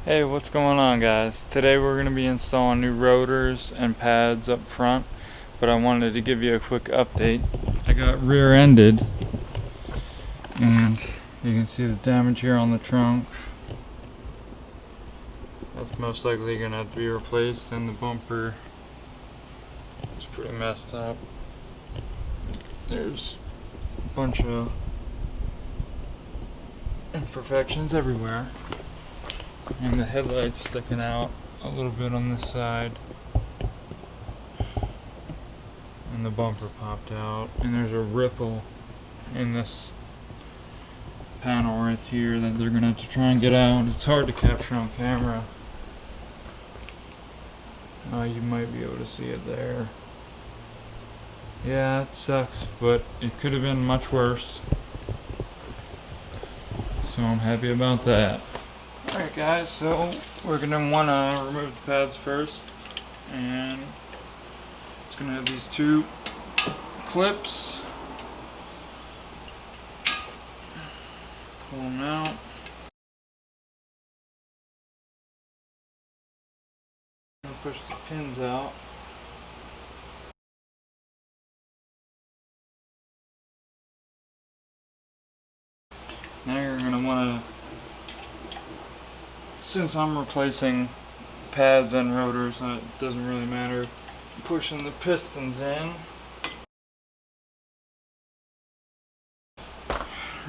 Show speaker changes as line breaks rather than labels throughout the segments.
Hey, what's going on, guys? Today we're going to be installing new rotors and pads up front, but I wanted to give you a quick update. I got rear-ended and you can see the damage here on the trunk. That's most likely going to have to be replaced, and the bumper is pretty messed up. There's a bunch of imperfections everywhere. And the headlights sticking out a little bit on this side. And the bumper popped out. And there's a ripple in this panel right here that they're going to have to try and get out. It's hard to capture on camera. You might be able to see it there. Yeah, it sucks, but it could have been much worse. So I'm happy about that. Alright guys, so we're going to want to remove the pads first, and it's going to have these two clips. Pull them out. And push the pins out. Now you're going to want to, since I'm replacing pads and rotors, it doesn't really matter, pushing the pistons in.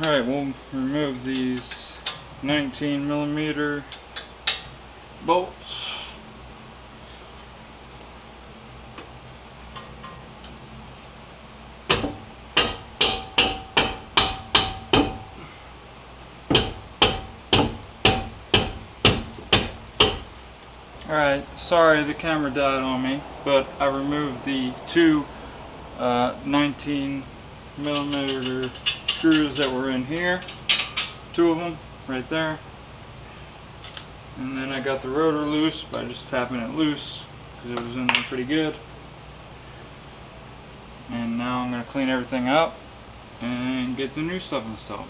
Alright, we'll remove these 19mm bolts. Alright, sorry the camera died on me, but I removed the two 19mm screws that were in here. Two of them right there. And then I got the rotor loose by just tapping it loose because it was in there pretty good. And now I'm going to clean everything up and get the new stuff installed.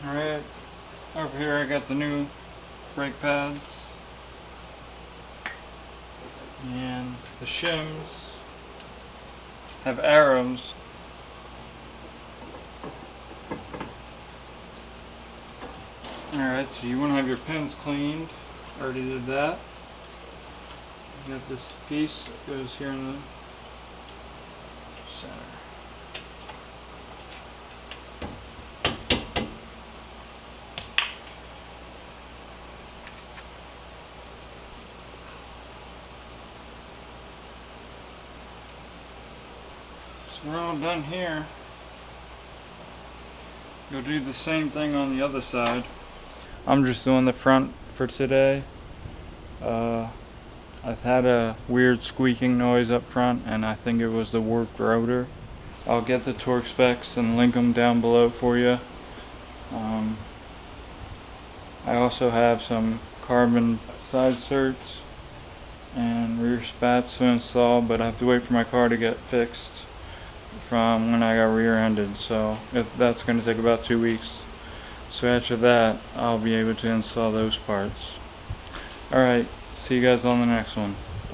Alright, over here I got the new brake pads, and the shims have arrows. Alright, so you want to have your pins cleaned. Already did that. You got this piece that goes here in the center. So we're all done here. Go do the same thing on the other side. I'm just doing the front for today. I've had a weird squeaking noise up front, and I think it was the warped rotor. I'll get the torque specs and link them down below for you. I also have some carbon side certs and rear spats to install, but I have to wait for my car to get fixed from when I got rear-ended, so that's going to take about 2 weeks. So after that, I'll be able to install those parts. Alright, see you guys on the next one.